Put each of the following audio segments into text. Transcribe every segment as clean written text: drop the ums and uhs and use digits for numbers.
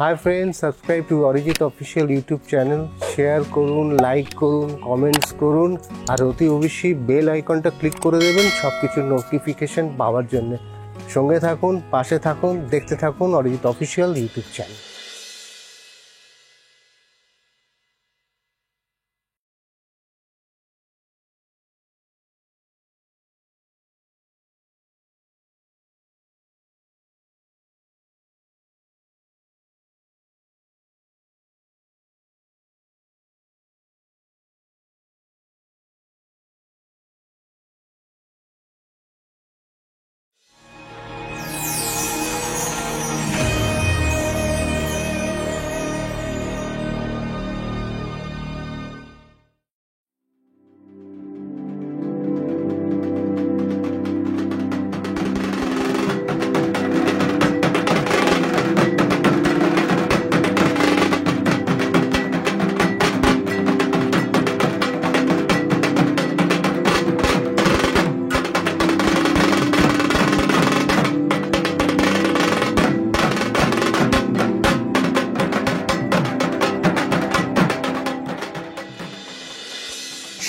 Hi friends, subscribe to Arijit official YouTube channel. Share করুন, like করুন, comments করুন, আর অতি অবশ্যই বেল আইকনটা ক্লিক করে দেবেন সব কিছুর নোটিফিকেশন পাওয়ার জন্য। সঙ্গে থাকুন, পাশে থাকুন, দেখতে থাকুন অরিজিৎ অফিসিয়াল ইউটিউব চ্যানেল।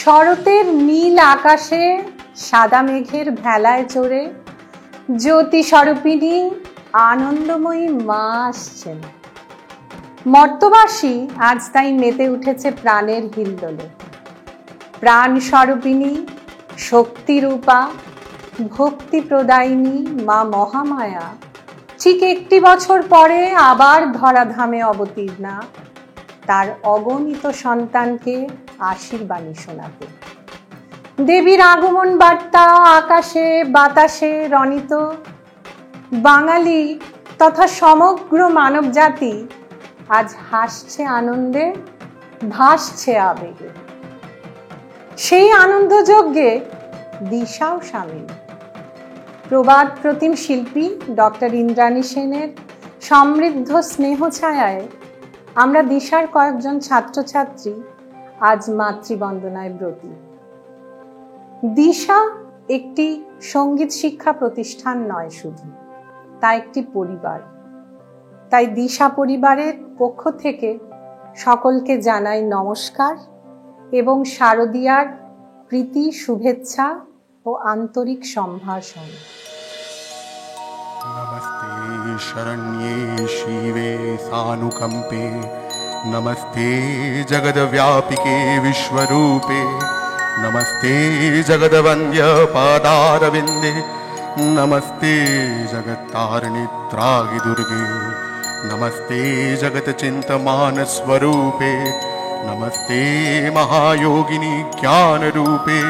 শরতের নীল আকাশে সাদা মেঘের ভেলায় চড়ে জ্যোতি স্বরূপিণী আনন্দময়ী মা আসছেন। মর্তবাসী আজ তাই মেতে উঠেছে প্রাণের হিল্লোলে। প্রাণ স্বরূপিণী, শক্তিরূপা, ভক্তি প্রদায়িনী মা মহামায়া ঠিক 1 বছর পরে আবার ধরাধামে অবতীর্ণা, তার অগণিত সন্তানকে আশীর্বাণী শোনাতে। দেবীর আগমন বার্তা আকাশে বাতাসে রণিত। বাঙালি তথা সমগ্র মানব জাতি আজ হাসছে আনন্দে, ভাসছে আবেগে। সেই আনন্দযজ্ঞে দিশাও সামিল। প্রবাদ প্রতিম শিল্পী ডক্টর ইন্দ্রাণী সেনের সমৃদ্ধ স্নেহ ছায়ায় আমরা দিশার কয়েকজন ছাত্রছাত্রী আজ মাতৃবন্দনায় ব্রতী। দিশা একটি সঙ্গীত শিক্ষা প্রতিষ্ঠান নয় শুধু, তা একটি পরিবার। তাই দিশা পরিবারের পক্ষ থেকে সকলকে জানাই নমস্কার এবং শারদীয়ার প্রীতি, শুভেচ্ছা ও আন্তরিক সম্ভাষণ। नमस्ते शरण्ये शिवे सानुकंपे, नमस्ते जगद्व्यापिके विश्वरूपे, नमस्ते जगद्वन्द्य पादारविन्दे, नमस्ते जगत्तारिणि त्राहि दुर्गे, नमस्ते जगत्चिन्तमान स्वरूपे, नमस्ते महायोगिनी ज्ञानरूपे,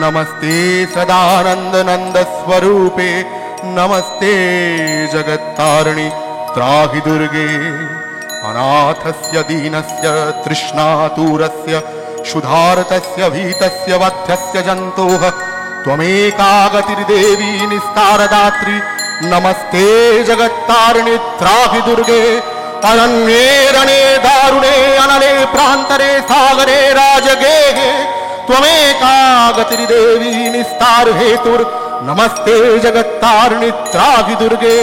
नमस्ते सदानंद नंद स्वरूपे, नमस्ते जगत्तारिणि त्राहि दुर्गे। अनाथस्य दीनस्य तृष्णातुरस्य क्षुधार्तस्य भीतस्य वध्यस्य जन्तोः त्वमेका गतिर्देवी निस्तारदात्री, नमस्ते जगत्तारिणि त्राहि दुर्गे। अरण्ये रणे दारुणे अनले प्रान्तरे सागरे राजगेहे त्वमेका गतिर्देवी निस्तार हेतुर्, नमस्ते जगत्तारिणि त्राहि दुर्गे।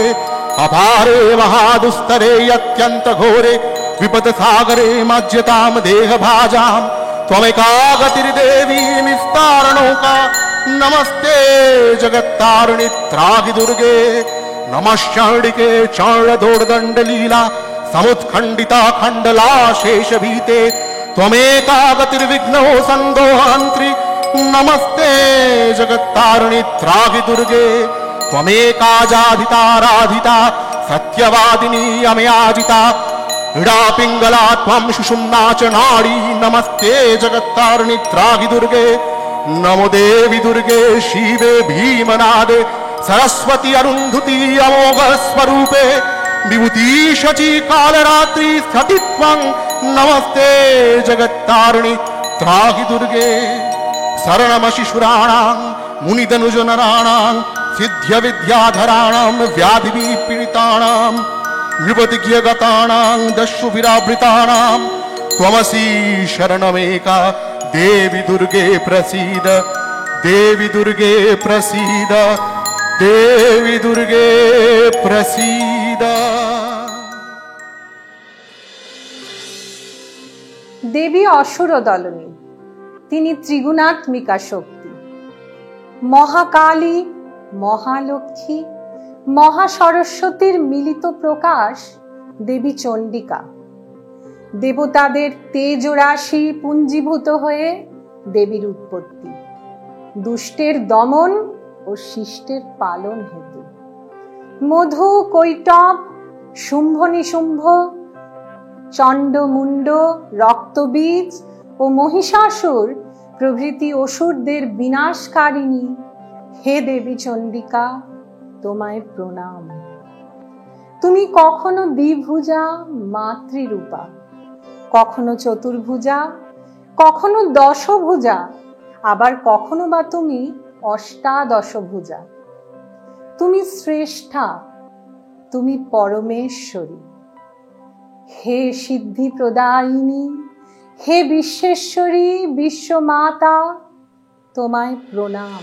अपारे महादुस्तरे अत्यंत घोरे विपद सागरे मज्यताम देह भाजाम त्वमेका गतिर्देवी निस्तार नौका, नमस्ते जगत्तारिणि त्राहि दुर्गे। नमश्चंडिके चंडदोर्दंड लीला समुत्खंडिता खंडला शेष भीते त्वमेका गतिर्विघ्नो संदोहांत्रि, नमस्ते जगत्तारिणि त्राहि दुर्गे। त्वमेका जाधिताराधिता सत्यवादिनी अमयाजिता, इडा पिंगला त्वं सुषुम्ना च नाडी, नमस्ते जगत्तारिणि त्राहि दुर्गे। नमो देवी दुर्गे शिवे भीमनादे, सरस्वती अरुन्धुति अमोघ स्वरूपे, विभूति शची कालरात्रि स्थितित्वं, नमस्ते जगत्तारिणि त्राहि दुर्गे। शरणमशिशुराणां मुनिदनुजनराणां सिद्ध्य विद्याधराणां व्याधिपीडितानां नृपतिज्ञगतानां दस्युविरावृतानां त्वमसि शरणमेका देवी दुर्गे प्रसीद, देवी दुर्गे प्रसीद, देवी दुर्गे प्रसीद। দেবী অসুরদলনী, তিনি ত্রিগুণাত্মিকা শক্তি। মহাকালী, মহালক্ষ্মী, মহাসরস্বতীর মিলিত প্রকাশ দেবী চণ্ডিকা। দেবতাদের তেজ রাশি পুঞ্জীভূত হয়ে দেবীর উৎপত্তি, দুষ্টের দমন ও শিষ্টের পালন হেতু। মধু, কৈটব, শুম্ভ নিশুম্ভ, চণ্ডমুণ্ড, রক্তবীজ ও মহিষাসুর প্রভৃতি অসুরদের বিনাশকারিণী হে দেবী চণ্ডিকা, তোমায় প্রণাম। তুমি কখনো দ্বিভুজা মাতৃরূপা, কখনো চতুর্ভুজা, কখনো দশভুজা, আবার কখনো বা তুমি অষ্টাদশভুজা। তুমি শ্রেষ্ঠা, তুমি পরমেশ্বরী। হে সিদ্ধি প্রদায়িনী, হে বিশ্বেশ্বরী, বিশ্বমাতা, তোমায় প্রণাম।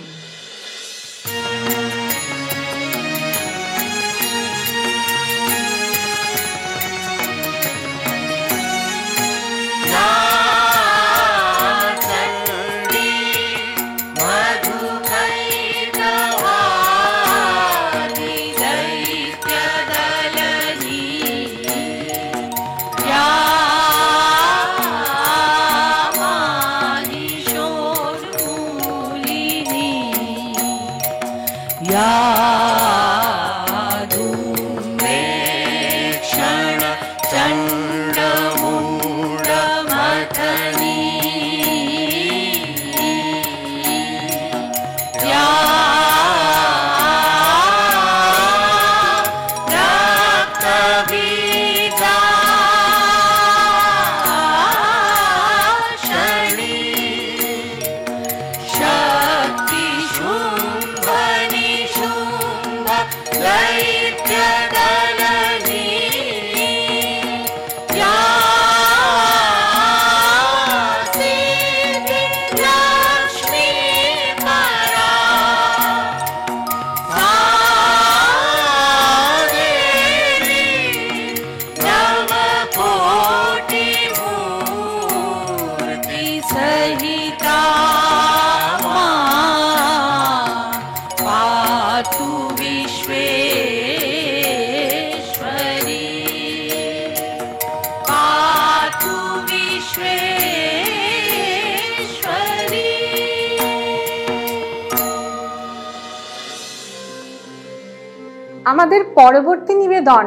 আমাদের পরবর্তী নিবেদন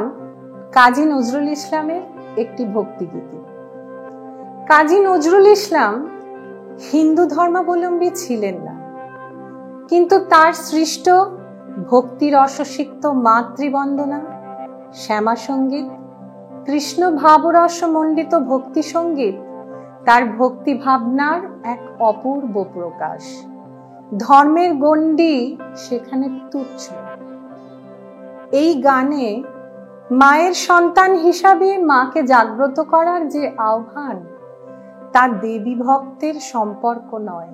কাজী নজরুল ইসলামের একটি ভক্তিগীতি। কাজী নজরুল ইসলাম হিন্দু ধর্মাবলম্বী ছিলেন না, কিন্তু তার সৃষ্ট ভক্তি রসসিক্ত মাতৃবন্দনা, শ্যামা সঙ্গীত, কৃষ্ণ ভাবরস মণ্ডিত ভক্তি সঙ্গীত তার ভক্তি ভাবনার এক অপূর্ব প্রকাশ। ধর্মের গণ্ডি সেখানে তুচ্ছ। এই গানে মায়ের সন্তান হিসাবে মাকে জাগ্রত করার যে আহ্বান, তা দেবী ভক্তের সম্পর্ক নয়,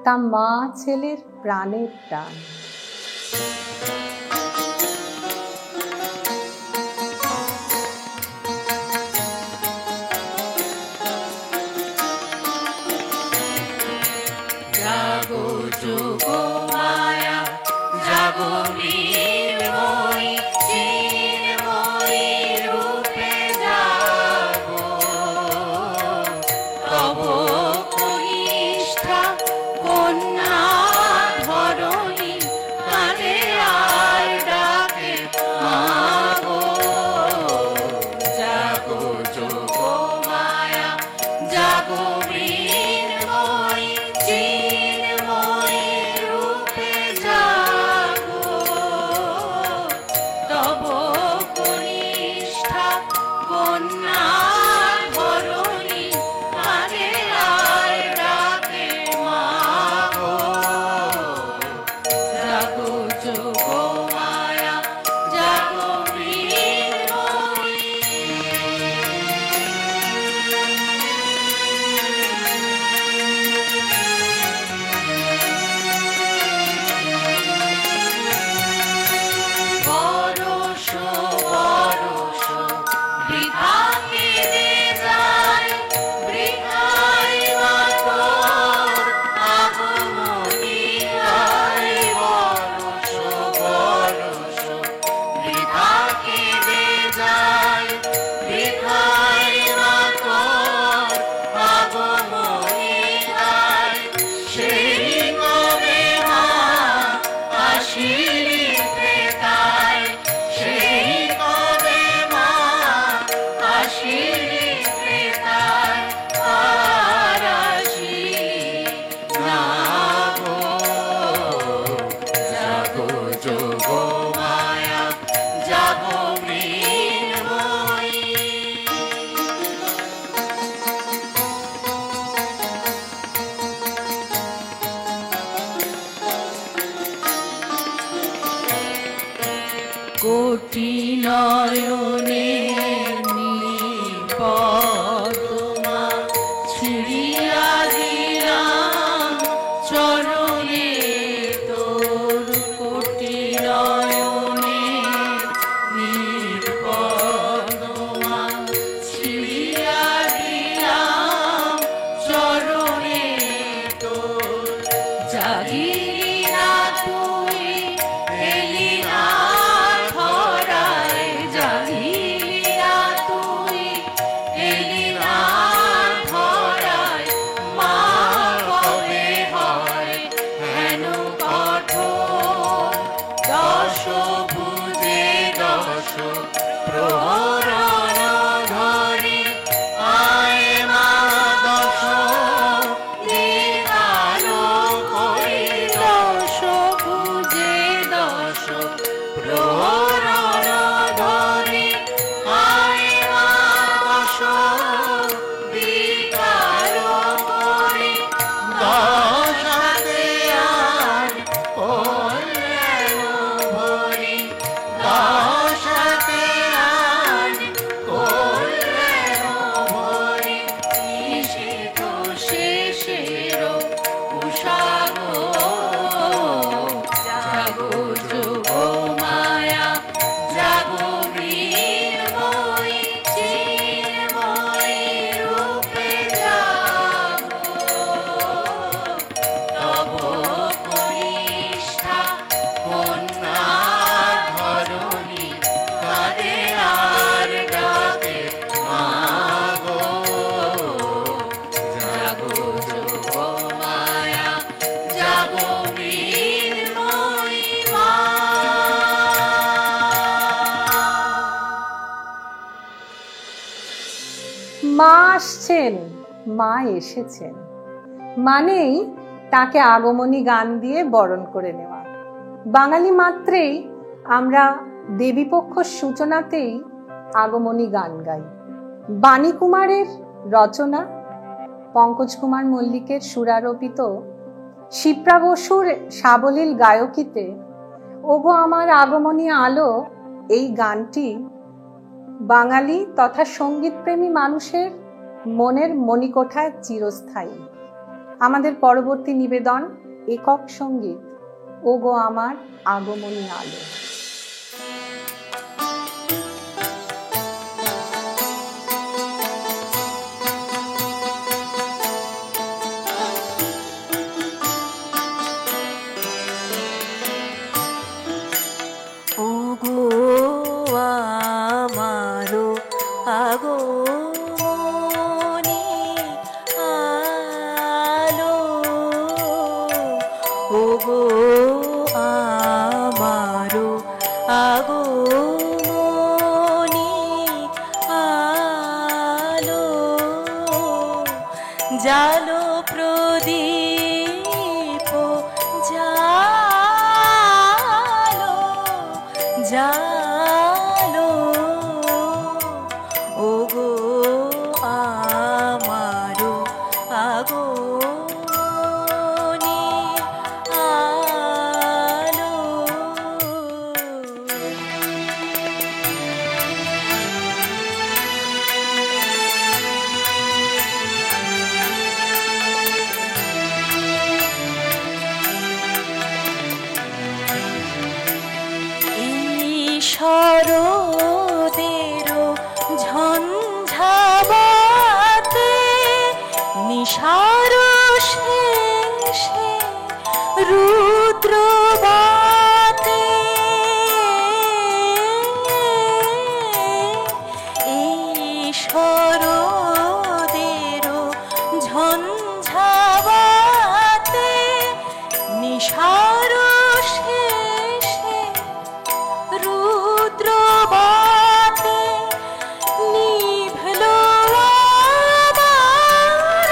তা মা ছেলের প্রাণের প্রাণ। জাগো যোগো মায়া, জাগো নীলময়ী, চিন্ময়ী রূপে জাগো। তব কনিষ্ঠা কন্যা ধরণী, কানে আর ডাকে মাগো। জাগো যোগো মায়া, জাগো নীলময়ী, চিন্ময়ী রূপে জাগো। তব না গো, জাগো যোগ মায়া, জাগো মৃন্ময়ী। কোটি নয়নের নিপদমা ছিড়িয়া দিলাম চরণে তোর, কোটি নয়নের নিপদমা ছিড়িয়া দিলাম চরণে তোর। জাগিলি না তুই, এলি না ধরায়, জাগিলি না তুই, এলি না ধরায়। মা কবে হয় হেন কঠোর, দশ ভুজে দশ প্রহরণ ধরি, আয় মা দশ দিনালো করি। দশ ভুজে দশ প্রহরণ ধরি, আয় মা দশ দিনালো করি। দশ হাতে আর কল্যাণ ভরি, দশ হাতে আর কল্যাণ ভরি। নিষেধ শেষের উষাগো, জাগো যোগ মায়া, জাগো মৃন্ময়ী, চিন্ময়ী রূপে জাগো। তব কনিষ্ঠা কন্যা ধরণী, কাঁদে আর ডাকে মা গো, জাগো যোগ মায়া, জাগো মৃন্ময়ী মা। মা আসছেন, মা এসেছেন, মানেই তাকে আগমনী গান দিয়ে বরণ করে নেওয়া। বাঙালি মাত্রেই আমরা দেবীপক্ষ সূচনাতেই আগমনী গান গাই। বাণী কুমারের রচনা, পঙ্কজ কুমার মল্লিকের সুরারোপিত, শিপ্রা বসুর সাবলীল গায়কিতে ওগো আমার আগমনী আলো, এই গানটি বাঙালি তথা সঙ্গীতপ্রেমী মানুষের মনের মণিকোঠায় চিরস্থায়ী। আমাদের পরবর্তী নিবেদন একক সঙ্গীত ওগো আমার আগমনী আলো। ওগো আমারো আগমনী আলো, ওগো আমারো আগমনী আলো। জালো প্রদীপ জালো, জালো, ওগো আমারো আগমনী আলো। শরদেরো ঝঞ্ঝাবাতে নিশার শেষে রুদ্রবাতে, এই শরদেরো ঝঞ্ঝাবাতে নিশার শেষে রুদ্রবাতে নিভলো আমার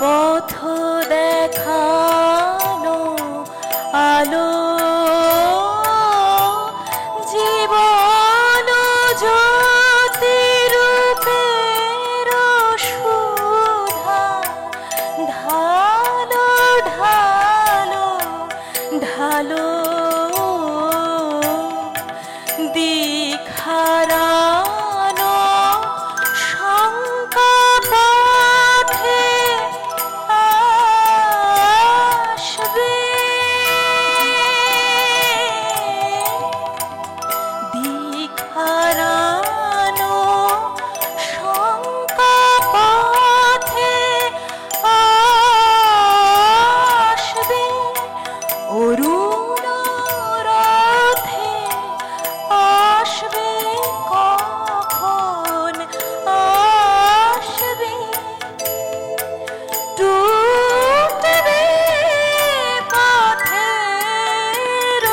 পথ দেখানো আলো জীবন জ্যোতি রূপের সুধা ঢালো ঢালো ঢালো দিখারানো শঙ্কা পথে আসবে দিখারানো শঙ্কা পথে আসবে অরুণ রথে আসবে কখন আসবে টুটবে পথের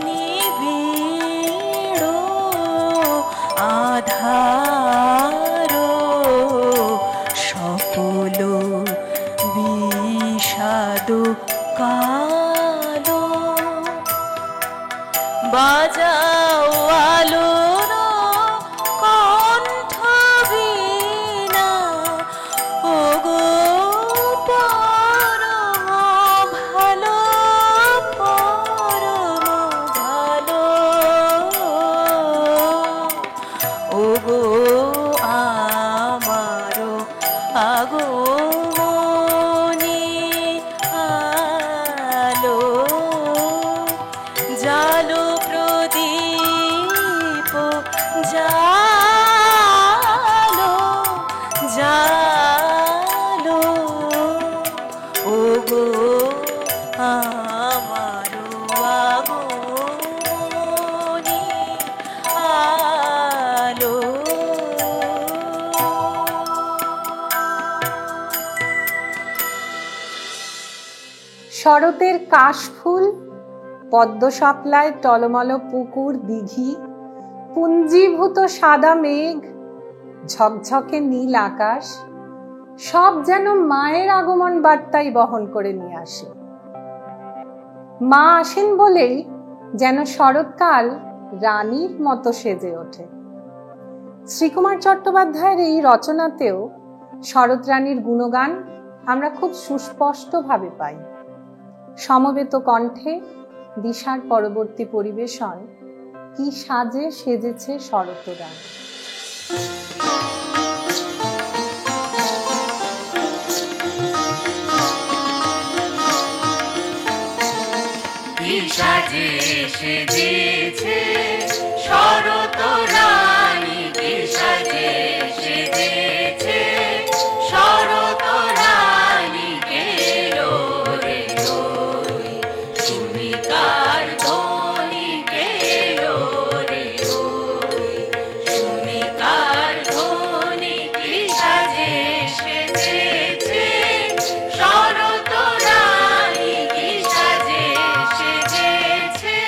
নিবিড় আধার সকল বিষাদ কালো বাজাও আলোর কণ্ঠ বীণা ওগো পরম ভালো ওগো আমারো আগমনী আলো জালো প্রদীপ জালো জালো ওগো আমারো আগমনী আলো শরতের কাশফুল, পদ্ম শাপলায় টলমল পুকুর দিঘি, পুঞ্জীভূত সাদা মেঘ, ঝকঝকে নীল আকাশ, সব যেন মায়ের আগমন বার্তাই বহন করে নিয়ে আসে। মা আসেন বলেই যেন শরৎকাল রানীর মতো সেজে ওঠে। শ্রীকুমার চট্টোপাধ্যায়ের এই রচনাতেও শরৎ রানীর গুণগান আমরা খুব সুস্পষ্টভাবে পাই। সমবেত কণ্ঠে দিশার পরবর্তী পরিবেশন কি সাজে সেজেছে শরৎ রানী। সাজে সেজেছে শরৎ রানী, সাজে সেজেছে শরৎ রানী, গেলো রে ওই সুমিকার ধ্বনি, গেলো রে ওই সুমিকার ধ্বনি। সাজে সেজেছে শরৎ রানী, সাজে সেজেছে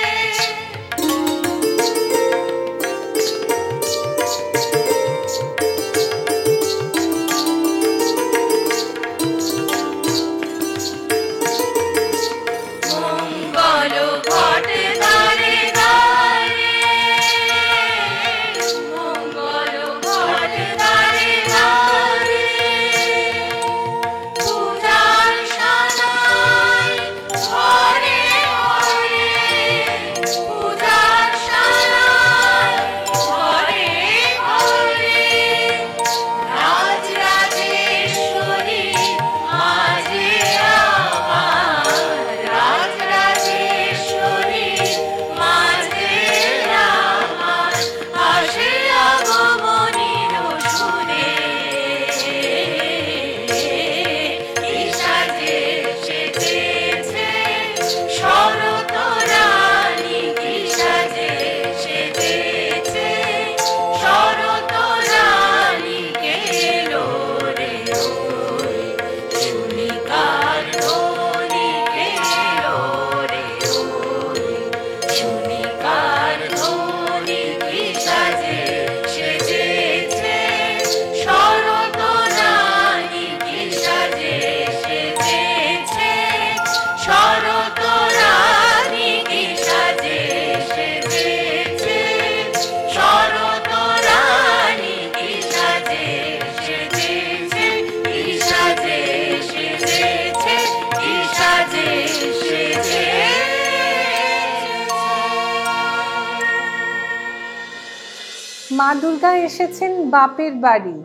মা দুর্গা এসেছেন বাপের বাড়ি,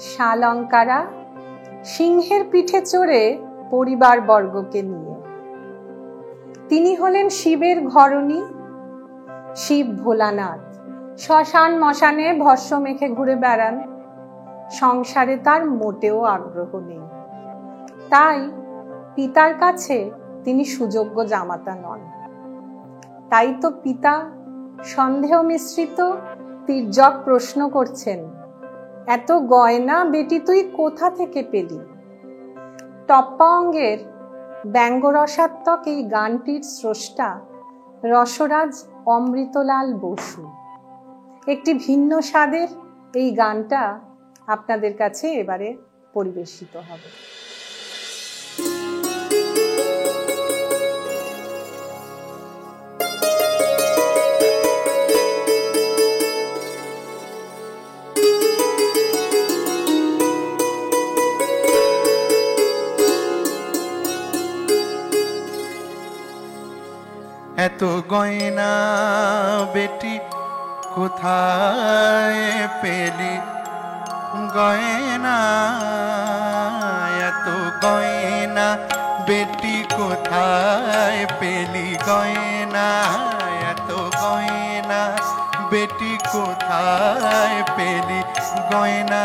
শালঙ্কারা সিংহের পিঠে চড়ে পরিবার বর্গকে নিয়ে। তিনি হলেন শিবের ঘরণী, শিব ভোলানাথ। শ্মশান মশানে ভস্য মেখে ঘুরে বেড়ান, সংসারে তার মোটেও আগ্রহ নেই। তাই পিতার কাছে তিনি সুযোগ্য জামাতা নন। তাই তো পিতা সন্দেহ মিশ্রিত তির্যক প্রশ্ন করছেন, এত গয়না বেটি তুই কোথা থেকে পেলি? টপ্পা অঙ্গের ব্যঙ্গরসাত্মক এই গানটির স্রষ্টা রসরাজ অমৃতলাল বসু। একটি ভিন্ন স্বাদের এই গানটা আপনাদের কাছে এবারে পরিবেশিত হবে। এত গয়না বেটি কোথায় পেলি গয়না? এত গয়না বেটি কোথায় পেলি গয়না? এত গয়না বেটি কোথায় পেলি গয়না?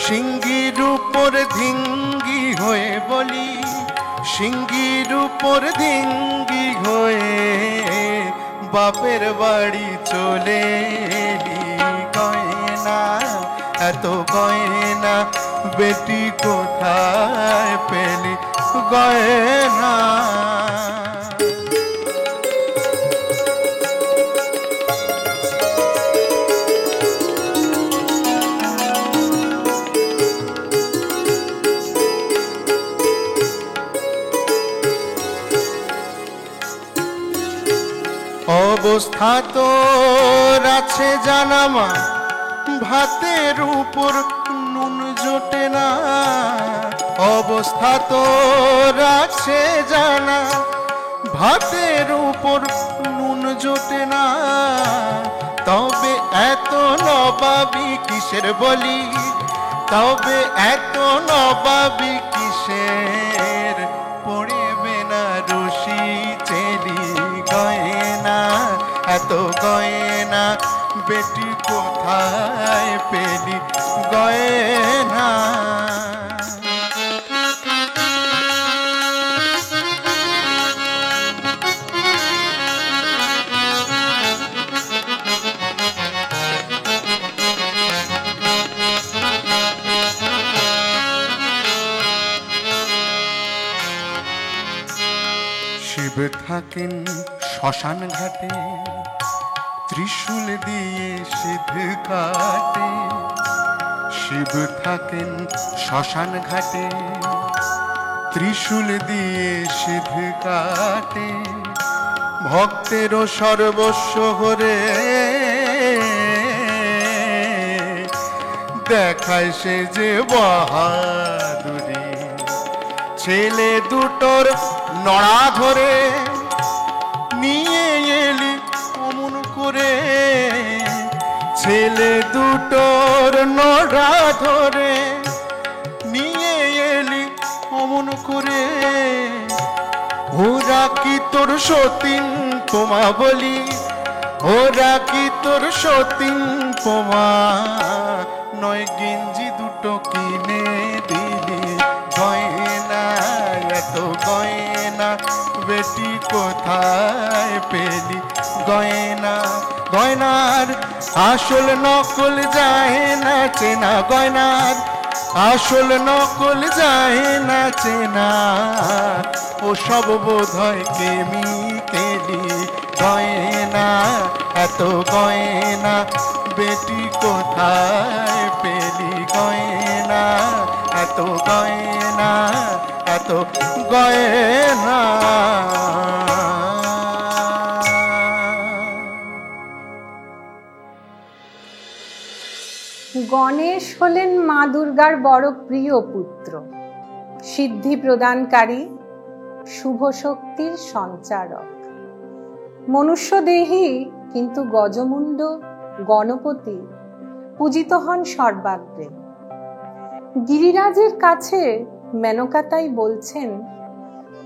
সিঙ্গির উপর ধিঙ্গি হয়ে বলি, সিঙ্গির উপর ধিঙ্গি হয়ে বাপের বাড়ি চলে এলি গয়না? এত গয়না বেটি কোথায় পেলি গয়না? অবস্থা তোর আছে জানামা, ভাতের উপর নুন জোটে না। অবস্থা তোর আছে জানা, ভাতের উপর নুন জোটে না। তবে এত নবাবি কিসের বলি, তবে এত নবাবি কিসের? পড়বে না রশি চেলি গয়না? এত গয়না বেটি কোথায় পেলি গয়না? শিব থাকেন শ্মশান ঘাটে, ত্রিশূল দিয়ে সিধ কাটে। শিব থাকেন শ্মশান ঘাটে, ত্রিশূল দিয়ে সিধ কাটে। ভক্তেরও সর্বস্ব হরে দেখায় সে যে বাহাদুরি। ছেলে দুটোর নড়া ধরে নিয়ে এলি অমন করে, ছেলে দুটোর নড়া ধরে নিয়ে এলি অমন করে। ওরা কি তোর সতীন তোমা বলি, ওরা কি তোর সতীন তোমা? নয় গেঞ্জি দুটো কিনে দিলি গয়না? এত গয়না বেটি কোথায় পেলি গয়না? গয়নার আসল নকল যায় না চেনা, গয়নার আসল নকল যায় না চেনা। ও সব বোধ হয় কেমিকেলি গয়না? এত গয়না বেটি কোথায় পেলি গয়না? এত গয়না, এত গয়না। গণেশ হলেন মা দুর্গার বড় প্রিয় পুত্র, সিদ্ধি প্রদানকারী, শুভ শক্তির সঞ্চারক। মনুষ্যদেহী কিন্তু গজমুণ্ড গণপতি পূজিত হন সর্বাগ্রে। গিরিরাজের কাছে মেনকা তাই বলছেন,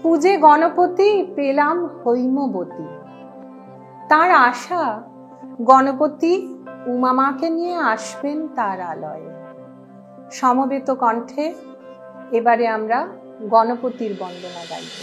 পূজে গণপতি পেলাম হৈমবতী। তার আশা গণপতি উমামাকে নিয়ে আসবেন তার আলয়ে। সমবেত কণ্ঠে এবারে আমরা গণপতির বন্দনা গাইব।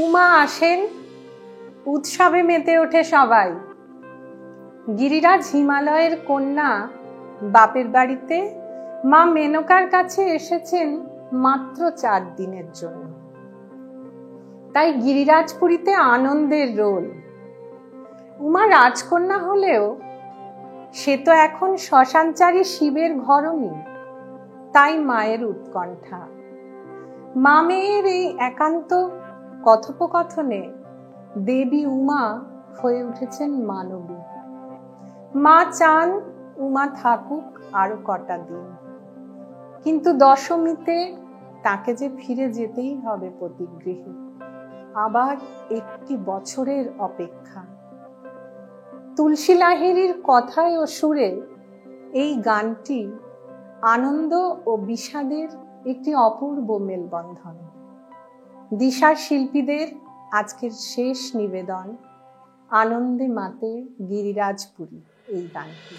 উমা আসেন, উৎসবে মেতে ওঠে সবাই। গিরিরাজ হিমালয়ের কন্যা বাপের বাড়িতে মা মেনকার কাছে এসেছেন মাত্র 4 দিনের জন্য। তাই গিরিরাজপুরীতে আনন্দের রোল। উমা রাজকন্যা হলেও সে তো এখন শ্মশানচারী শিবের ঘরণী, তাই মায়ের উৎকণ্ঠা। মা মেয়ের এই একান্ত কথোপকথনে দেবী উমা হয়ে উঠেছেন মানবী। মা চান উমা থাকুক আরো কটা দিন, কিন্তু দশমীতে তাকে যে ফিরে যেতেই হবে পতিগৃহে। আবার 1 বছরের অপেক্ষা। তুলসী লাহিড়ীর কথায় ও সুরে এই গানটি আনন্দ ও বিষাদের একটি অপূর্ব মেলবন্ধন। দিশার শিল্পীদের আজকের শেষ নিবেদন, আনন্দে মাতে গিরিরাজপুরী এই গানটি।